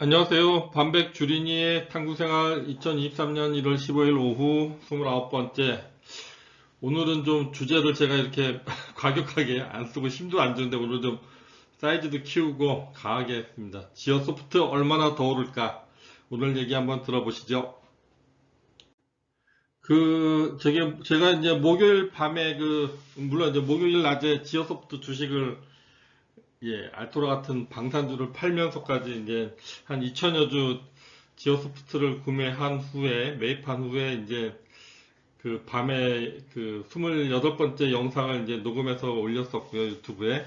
안녕하세요. 반백 주린이의 탐구생활 2023년 1월 15일 오후 29번째. 오늘은 좀 주제를 제가 이렇게 과격하게 안 쓰고 힘도 안 주는데 오늘 좀 사이즈도 키우고 강하게 했습니다. 지어소프트 얼마나 더 오를까? 오늘 얘기 한번 들어보시죠. 제가 이제 목요일 밤에 물론 이제 목요일 낮에 지어소프트 주식을 알토라 같은 방산주를 팔면서까지 이제 한 2천여 주 지오소프트를 매입한 후에 이제 그 밤에 그 28번째 영상을 이제 녹음해서 올렸었고요, 유튜브에.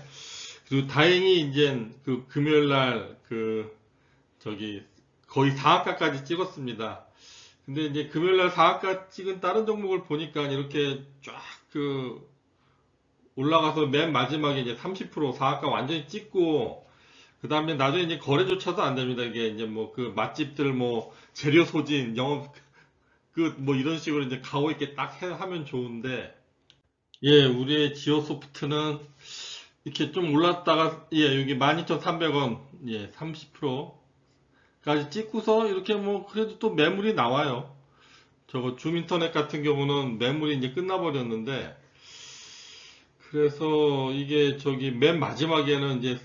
그리고 다행히 이제 그 금요일 날 거의 상한가까지 찍었습니다. 근데 이제 금요일 날 상한가 찍은 다른 종목을 보니까 이렇게 쫙 올라가서 맨 마지막에 이제 30% 상한가 완전히 찍고 그 다음에 나중에 이제 거래조차도 안 됩니다. 이게 이제 뭐 그 맛집들 뭐 재료 소진, 영업 뭐 이런 식으로 이제 가오 있게 하면 좋은데, 우리의 지오소프트는 이렇게 좀 올랐다가, 여기 12,300원, 30%까지 찍고서 이렇게 뭐 그래도 또 매물이 나와요. 저거 줌인터넷 같은 경우는 매물이 이제 끝나버렸는데, 그래서 이게 저기 맨 마지막에는 이제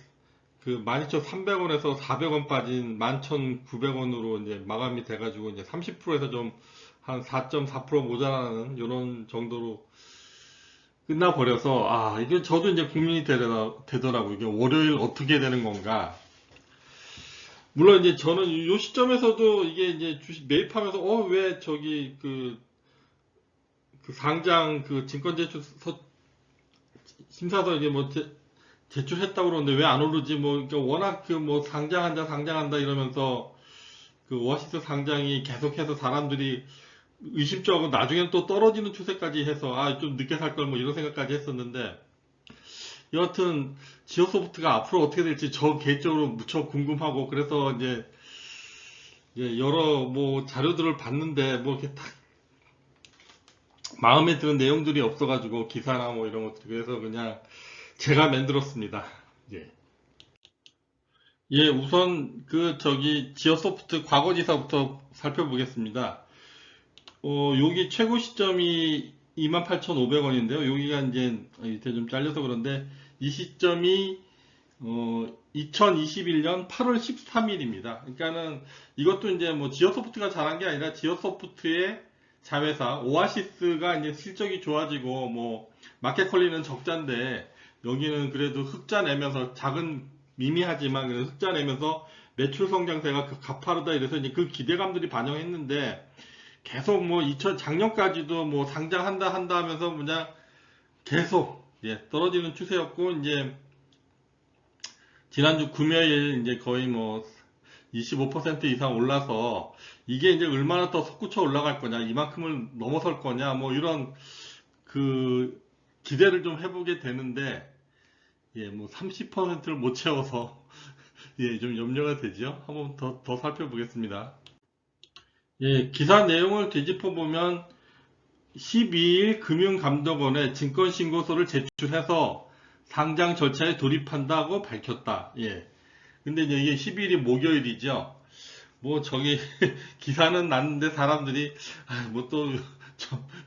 그 12,300원에서 400원 빠진 11,900원으로 이제 마감이 돼가지고 이제 30%에서 좀 한 4.4% 모자라는 이런 정도로 끝나버려서 이게 저도 이제 고민이 되더라고요. 이게 월요일 어떻게 되는 건가. 물론 이제 저는 이 시점에서도 이게 이제 주식 매입하면서 왜 저기 그 상장 증권제출 심사서 이제 뭐 제출했다고 그러는데 왜 안 오르지? 뭐, 그러니까 워낙 뭐 상장한다 이러면서 그 오아시스 상장이 계속해서 사람들이 의심쩍고 나중에는 또 떨어지는 추세까지 해서 좀 늦게 살 걸 뭐 이런 생각까지 했었는데 여하튼 지오소프트가 앞으로 어떻게 될지 저 개인적으로 무척 궁금하고 그래서 이제 여러 뭐 자료들을 봤는데 뭐 이렇게 딱 마음에 드는 내용들이 없어가지고 기사나 뭐 이런 것들 그래서 그냥 제가 만들었습니다. 예. 우선 지어소프트 과거지사부터 살펴보겠습니다. 여기 최고 시점이 28,500원인데요. 여기가 이제 밑에 좀 잘려서 그런데 이 시점이 2021년 8월 13일입니다. 그러니까는 이것도 이제 뭐 지어소프트가 잘한 게 아니라 지어소프트의 자회사 오아시스가 이제 실적이 좋아지고 뭐 마켓컬리는 적자인데 여기는 그래도 흑자 내면서 미미하지만 그래도 흑자 내면서 매출 성장세가 가파르다 이래서 이제 그 기대감들이 반영했는데 계속 뭐 작년까지도 뭐 상장한다 하면서 그냥 계속 떨어지는 추세였고 이제 지난주 금요일 이제 거의 뭐 25% 이상 올라서 이게 이제 얼마나 더 솟구쳐 올라갈 거냐 이만큼을 넘어설 거냐 뭐 이런 그 기대를 좀 해보게 되는데 뭐 30%를 못 채워서 좀 염려가 되죠. 한번 더 살펴보겠습니다. 기사 내용을 되짚어 보면 12일 금융감독원에 증권신고서를 제출해서 상장 절차에 돌입한다고 밝혔다. 근데 이제 이게 12일이 목요일이죠. 뭐 저기 기사는 났는데 사람들이 뭐 또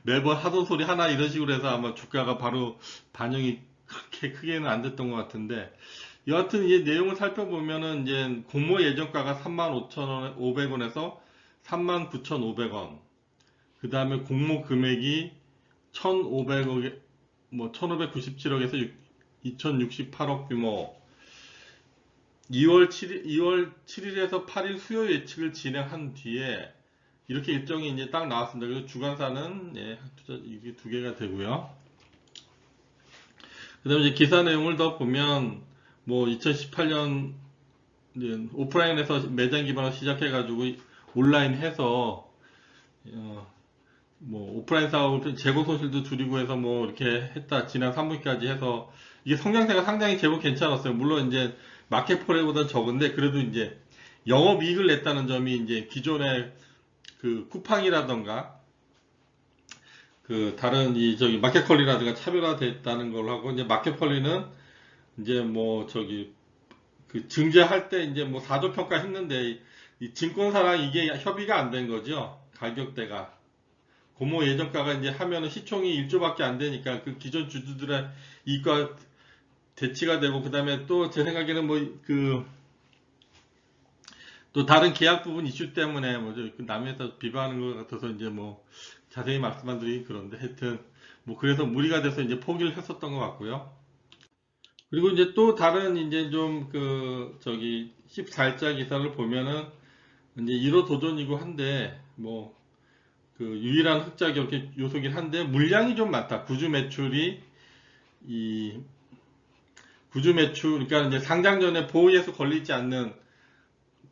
매번 하던 소리 하나 이런 식으로 해서 아마 주가가 바로 반영이 그렇게 크게는 안 됐던 것 같은데 여하튼 이 내용을 살펴보면은 이제 공모 예정가가 35,500원에서 39,500원 그 다음에 공모 금액이 1,500억 뭐 1,597억에서 2,068억 규모 2월 7일에서 8일 수요 예측을 진행한 뒤에 이렇게 일정이 이제 딱 나왔습니다. 그래서 주간사는 이게 두 개가 되고요. 그 다음에 이제 기사 내용을 더 보면 뭐 2018년 오프라인에서 매장 기반으로 시작해가지고 온라인 해서 뭐 오프라인 사업을 재고 손실도 줄이고 해서 뭐 이렇게 했다 지난 3분기까지 해서 이게 성장세가 상당히 제법 괜찮았어요. 물론 이제 마켓포레보다는 적은데 그래도 이제 영업이익을 냈다는 점이 이제 기존의 그 쿠팡이라던가 그 다른 마켓컬리라든가 차별화됐다는 걸 하고 이제 마켓컬리는 이제 뭐 그 증제할 때 이제 뭐 사조평가 했는데 이 증권사랑 이게 협의가 안 된 거죠. 가격대가. 고모 예정가가 이제 하면은 시총이 1조밖에 안 되니까 그 기존 주주들의 이익과 대치가 되고, 그 다음에 또 제 생각에는 뭐 또 다른 계약 부분 이슈 때문에 남의 회사 비방하는 것 같아서 이제 뭐 자세히 말씀 안 드리기 그런데, 하여튼 뭐 그래서 무리가 돼서 이제 포기를 했었던 것 같고요. 그리고 이제 또 다른 이제 좀 14일자 기사를 보면은 이제 1호 도전이고 한데 뭐 그 유일한 흑자 요소긴 한데 물량이 좀 많다. 이 구주 매출, 그러니까 이제 상장 전에 보호에서 걸리지 않는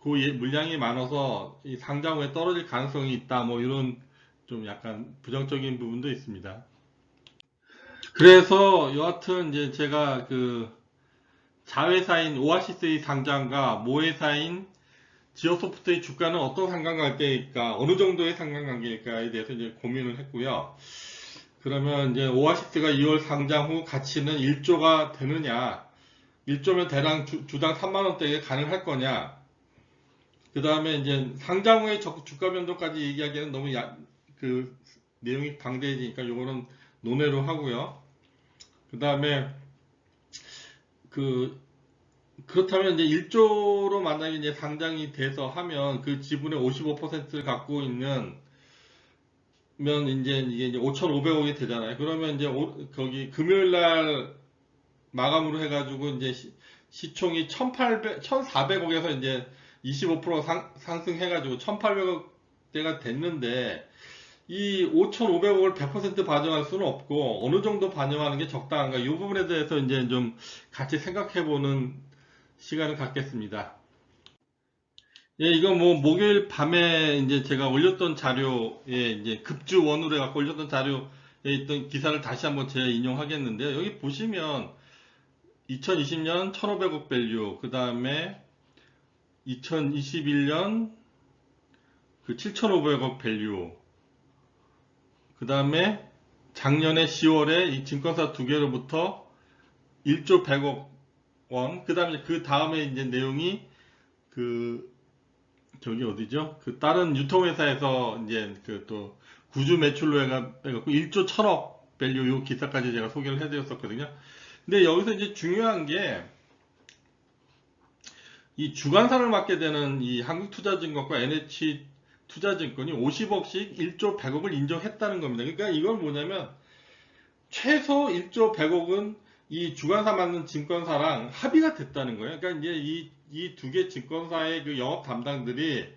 그 물량이 많아서 이 상장 후에 떨어질 가능성이 있다. 뭐 이런 좀 약간 부정적인 부분도 있습니다. 그래서 여하튼 이제 제가 그 자회사인 오아시스의 상장과 모회사인 지오소프트의 주가는 어떤 상관관계일까, 어느 정도의 상관관계일까에 대해서 이제 고민을 했고요. 그러면 이제 오아시스가 2월 상장 후 가치는 1조가 되느냐, 1조면 대당 주당 3만원대에 가능할 거냐, 그 다음에 이제 상장 후에 주가 변동까지 얘기하기에는 너무 그 내용이 방대해지니까 요거는 논외로 하고요. 그 다음에 그렇다면 이제 1조로 만약에 이제 상장이 돼서 하면 그 지분의 55%를 갖고 있는 면 이게 5,500억이 되잖아요. 그러면 이제 거기 금요일 날 마감으로 해가지고 이제 시총이 1,400억에서 이제 25% 상승해가지고 1,800억대가 됐는데, 이 5,500억을 100% 반영할 수는 없고 어느 정도 반영하는 게 적당한가, 이 부분에 대해서 이제 좀 같이 생각해보는 시간을 갖겠습니다. 예, 이거 뭐 목요일 밤에 이제 제가 올렸던 자료에 이제 급주 원으로 해갖고 올렸던 자료에 있던 기사를 다시 한번 제가 인용하겠는데요. 여기 보시면 2020년 1,500억 밸류, 그 다음에 2021년 그 7,500억 밸류, 그 다음에 작년에 10월에 이 증권사 두 개로부터 1조 100억 원, 그 다음에 이제 내용이 저기 어디죠? 그 다른 유통회사에서 이제 또 구주 매출로 해갖고 1조 1,000억 밸류, 요 기사까지 제가 소개를 해드렸었거든요. 근데 여기서 이제 중요한 게 이 주관사를 맡게 되는 이 한국투자증권과 NH투자증권이 50억씩 1조 100억을 인정했다는 겁니다. 그러니까 이건 뭐냐면 최소 1조 100억은 이 주관사 맡는 증권사랑 합의가 됐다는 거예요. 그러니까 이제 이 두 개 증권사의 그 영업 담당들이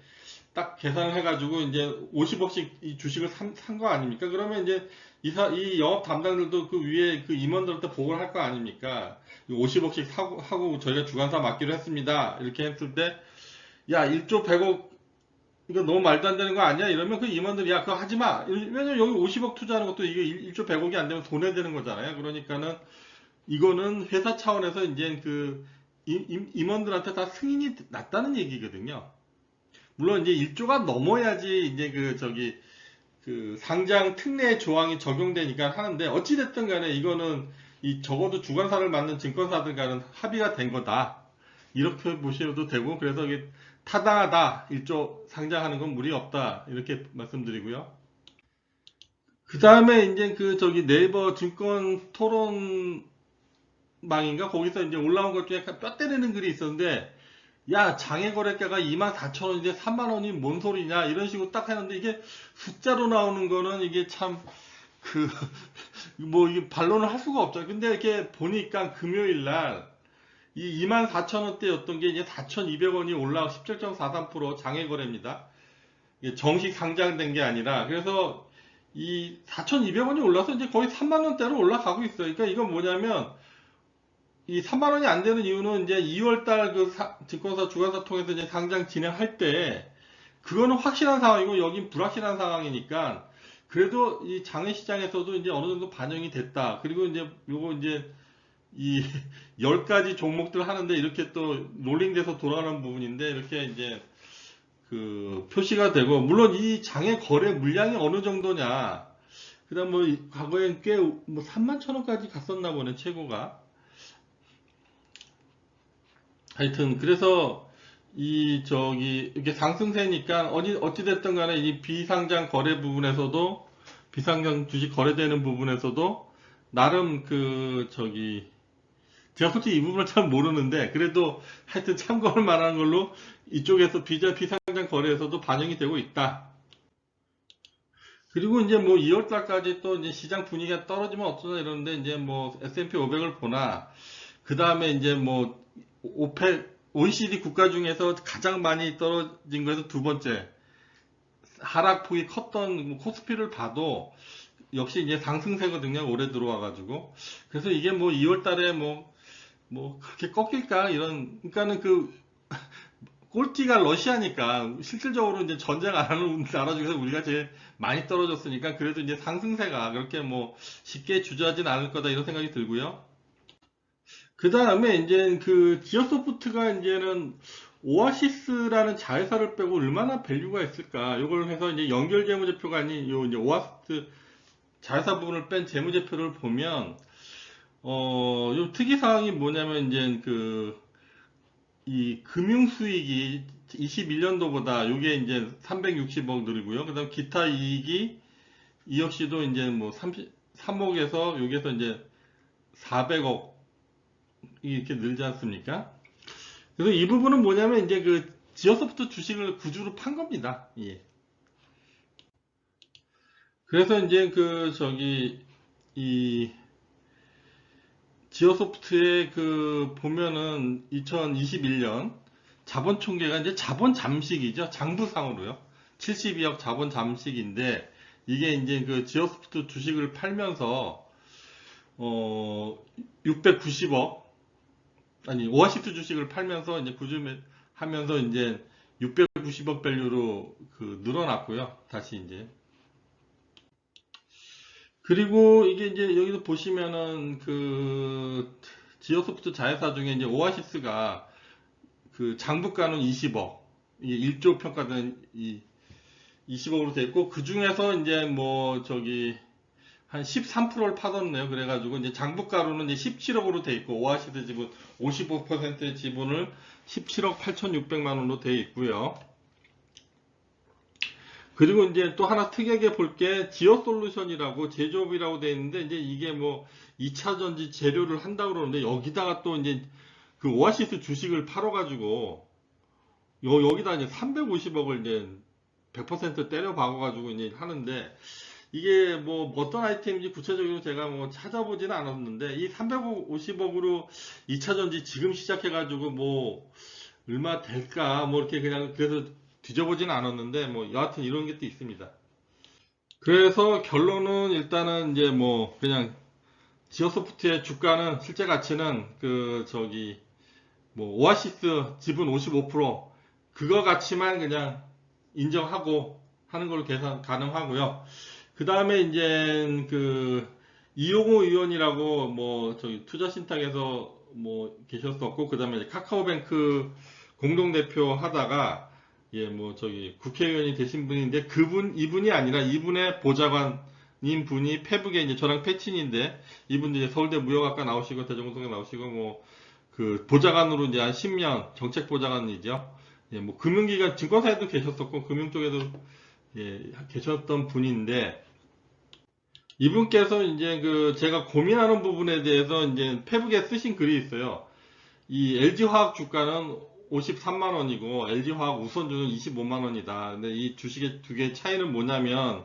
딱 계산을 해가지고 이제 50억씩 이 주식을 산 거 아닙니까? 그러면 이제 이 영업 담당들도 그 위에 그 임원들한테 보고를 할 거 아닙니까? 50억씩 하고 저희가 주관사 맡기로 했습니다. 이렇게 했을 때, 야, 1조 100억, 이거 너무 말도 안 되는 거 아니야? 이러면 그 임원들이, 야, 그거 하지 마. 왜냐면 여기 50억 투자하는 것도 이게 1조 100억이 안 되면 손해되는 거잖아요. 그러니까는 이거는 회사 차원에서 이제 그 임원들한테 다 승인이 났다는 얘기거든요. 물론 이제 1조가 넘어야지 이제 그 상장 특례 조항이 적용되니까 하는데, 어찌됐든 간에 이거는 적어도 주관사를 맡는 증권사들과는 합의가 된 거다, 이렇게 보셔도 되고, 그래서 이게 타당하다, 1조 상장하는 건 무리 없다, 이렇게 말씀드리고요. 그 다음에 이제 네이버 증권 토론방인가, 거기서 이제 올라온 것 중에 뼈 때리는 글이 있었는데, 야, 장외거래가가 24,000원인데 3만원이 뭔 소리냐, 이런 식으로 딱 했는데, 이게 숫자로 나오는 거는 이게 참 뭐 이게 반론을 할 수가 없죠. 근데 이렇게 보니까 금요일 날 이 24,000원대였던 게 이제 4,200원이 올라 17.43% 장외거래입니다. 이게 정식 상장된 게 아니라. 그래서 이 4,200원이 올라서 이제 거의 3만원대로 올라가고 있어요. 그러니까 이건 뭐냐면, 이 3만원이 안 되는 이유는 이제 2월달 증권사 주관사 통해서 이제 상장 진행할 때, 그거는 확실한 상황이고 여긴 불확실한 상황이니까, 그래도 이 장외시장에서도 이제 어느 정도 반영이 됐다. 그리고 이제 요거 이제 이 10가지 종목들 하는데 이렇게 또 롤링돼서 돌아가는 부분인데, 이렇게 이제 그 표시가 되고, 물론 이 장외 거래 물량이 어느 정도냐, 그 다음 뭐 과거엔 꽤 뭐 31,000원까지 갔었나 보네, 최고가. 하여튼 그래서 이 저기 이렇게 상승세니까 어찌됐든 간에 이 비상장 거래 부분에서도 비상장 주식 거래되는 부분에서도 나름 그 저기 제가 솔직히 이 부분을 잘 모르는데 그래도 하여튼 참고할 만한 걸로 이쪽에서 비상장 거래에서도 반영이 되고 있다. 그리고 이제 뭐 2월 달까지 또 이제 시장 분위기가 떨어지면 어쩌나 이러는데 이제 뭐 S&P 500을 보나 그 다음에 이제 뭐 오펙 OECD 국가 중에서 가장 많이 떨어진 거에서 두 번째 하락폭이 컸던 뭐 코스피를 봐도 역시 이제 상승세거든요. 올해 들어와가지고 그래서 이게 뭐 2월 달에 뭐 그렇게 꺾일까 이런 그러니까는 그 꼴찌가 러시아니까 실질적으로 이제 전쟁 안 하는 나라 중에서 우리가 제일 많이 떨어졌으니까 그래도 이제 상승세가 그렇게 뭐 쉽게 주저하진 않을 거다 이런 생각이 들고요. 그 다음에 이제 그 지어소프트가 이제는 오아시스라는 자회사를 빼고 얼마나 밸류가 있을까? 이걸 해서 이제 연결 재무제표가 아닌 요 이제 오아시스 자회사 부분을 뺀 재무제표를 보면 요 특이사항이 뭐냐면 이제 이 금융수익이 21년도보다 요게 이제 360억 늘고요. 그 다음 기타 이익이 이 역시도 이제 뭐 33억에서 여기에서 이제 400억 이렇게 늘지 않습니까? 그래서 이 부분은 뭐냐면 이제 그 지어소프트 주식을 구주로 판 겁니다. 예. 그래서 이제 그 저기 이 지어소프트의 그 보면은 2021년 자본 총계가 이제 자본 잠식이죠. 장부상으로요. 72억 자본 잠식인데 이게 이제 그 지어소프트 주식을 팔면서 690억 아니 오아시스 주식을 팔면서 이제 구주하면서 이제 690억 밸류로 그 늘어났고요. 다시 이제 그리고 이게 이제 여기서 보시면은 그 지오소프트 자회사 중에 이제 오아시스가 그 장부가는 20억, 이게 1조 평가된 이 20억으로 돼 있고 그 중에서 이제 뭐 저기 한 13%를 파뒀네요. 그래가지고 이제 장부가로는 이제 17억으로 돼 있고 오아시스 지분 55%의 지분을 17억 8,600만 원으로 돼 있고요. 그리고 이제 또 하나 특이하게 볼 게 지어솔루션이라고 제조업이라고 되어 있는데 이제 이게 뭐 2차 전지 재료를 한다고 그러는데 여기다가 또 이제 그 오아시스 주식을 팔아가지고 여기다 이제 350억을 이제 100% 때려 박아가지고 이제 하는데 이게 뭐 어떤 아이템인지 구체적으로 제가 뭐 찾아보지는 않았는데 이 350억으로 2차 전지 지금 시작해가지고 뭐 얼마 될까 뭐 이렇게 그냥 그래서 뒤져보지는 않았는데 뭐 여하튼 이런 게 또 있습니다. 그래서 결론은 일단은 이제 뭐 그냥 지오소프트의 주가는 실제 가치는 그 저기 뭐 오아시스 지분 55% 그거 가치만 그냥 인정하고 하는 걸로 계산 가능하고요. 그 다음에 이제 그 이용호 의원이라고 뭐 저기 투자신탁에서 뭐 계셨었고 그 다음에 카카오뱅크 공동대표 하다가 예 뭐 저기 국회의원이 되신 분인데 이분이 아니라 이분의 보좌관인 분이 페북에 이제 저랑 패친인데 이분도 이제 서울대 무역학과 나오시고 대전공대 나오시고 뭐 그 보좌관으로 이제 한 10년 정책 보좌관이죠. 예 뭐 금융기관 증권사에도 계셨었고 금융 쪽에도 예 계셨던 분인데 이분께서 이제 그 제가 고민하는 부분에 대해서 이제 페북에 쓰신 글이 있어요. 이 LG화학 주가는 53만 원이고 LG화학 우선주는 25만 원이다. 근데 이 주식의 두 개의 차이는 뭐냐면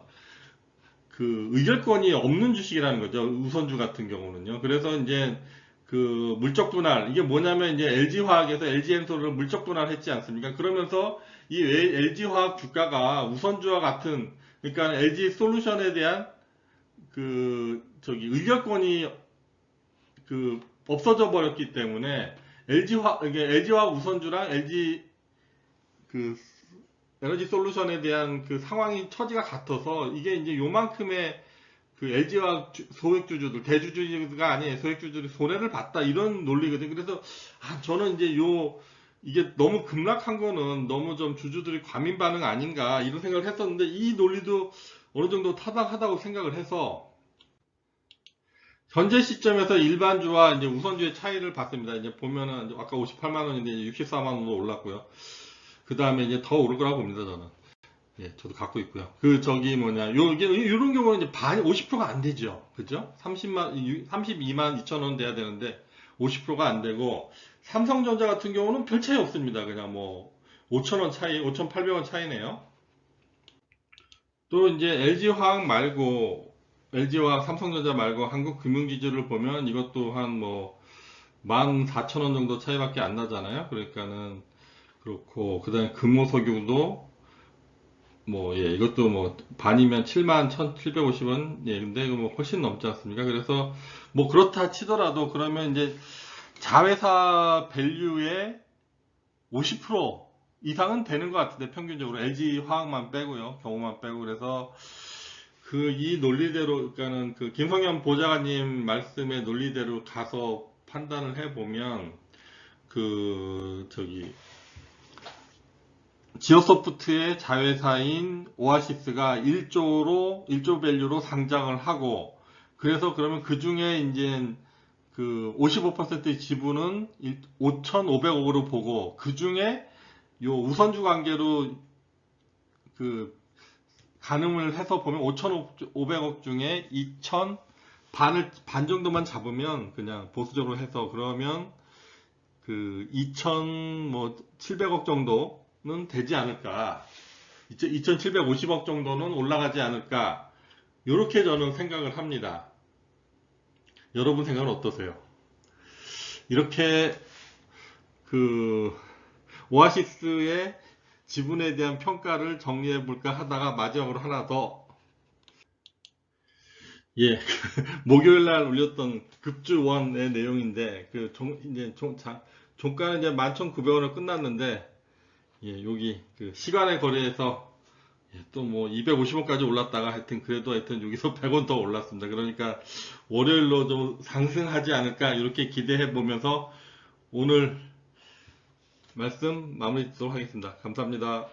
그 의결권이 없는 주식이라는 거죠. 우선주 같은 경우는요. 그래서 이제 그 물적 분할 이게 뭐냐면 이제 LG화학에서 LG엔솔을 물적 분할했지 않습니까? 그러면서 이 LG화학 주가가 우선주와 같은 그러니까 LG솔루션에 대한 그 저기 의결권이 그 없어져 버렸기 때문에 이게 LG화학 우선주랑 LG 그 에너지 솔루션에 대한 그 상황이 처지가 같아서 이게 이제 요만큼의 그 LG화학 소액주주들 대주주가 아닌 소액주주들이 손해를 봤다 이런 논리거든요. 그래서 저는 이제 이게 너무 급락한 거는 너무 좀 주주들이 과민 반응 아닌가 이런 생각을 했었는데 이 논리도 어느 정도 타당하다고 생각을 해서 현재 시점에서 일반주와 이제 우선주의 차이를 봤습니다. 이제 보면은 아까 58만 원인데 64만 원으로 올랐고요. 그 다음에 이제 더 오를 거라고 봅니다, 저는. 예, 저도 갖고 있고요. 그 저기 뭐냐, 요런 경우는 이제 반 50%가 안 되죠. 그죠? 32만 2천 원 돼야 되는데 50%가 안 되고, 삼성전자 같은 경우는 별 차이 없습니다. 그냥 뭐 5천 원 차이, 5,800원 차이네요. 또 이제 LG화학 말고, LG화학, 삼성전자 말고 한국금융지주를 보면 이것도 한 뭐 14,000원 정도 차이밖에 안 나잖아요. 그러니까는 그렇고, 그 다음에 금호석유도 뭐, 예, 이것도 뭐, 반이면 7만 1,750원, 예, 근데 이거 뭐 훨씬 넘지 않습니까? 그래서, 뭐, 그렇다 치더라도, 그러면 이제, 자회사 밸류의 50% 이상은 되는 것 같은데, 평균적으로. LG 화학만 빼고요. 경우만 빼고. 그래서, 이 논리대로, 그러니까는 김성현 보좌관님 말씀의 논리대로 가서 판단을 해보면, 저기, 지오소프트의 자회사인 오아시스가 1조 밸류로 상장을 하고, 그래서 그러면 그 중에 이제 55%의 지분은 5,500억으로 보고, 그 중에 요 우선주 관계로 가늠을 해서 보면 5,500억 중에 2,000, 반 정도만 잡으면 그냥 보수적으로 해서 그러면 2,700억 정도는 되지 않을까. 2,750억 정도는 올라가지 않을까. 이렇게 저는 생각을 합니다. 여러분 생각은 어떠세요? 이렇게 그 오아시스의 지분에 대한 평가를 정리해 볼까 하다가 마지막으로 하나 더. 예, 목요일 날 올렸던 급주원의 내용인데 이제 종가는 이제 11,900원으로 끝났는데, 예, 여기 시간의 거래에서 또 뭐 250원까지 올랐다가 하여튼 여기서 100원 더 올랐습니다. 그러니까 월요일로 좀 상승하지 않을까 이렇게 기대해 보면서 오늘 말씀 마무리 짓도록 하겠습니다. 감사합니다.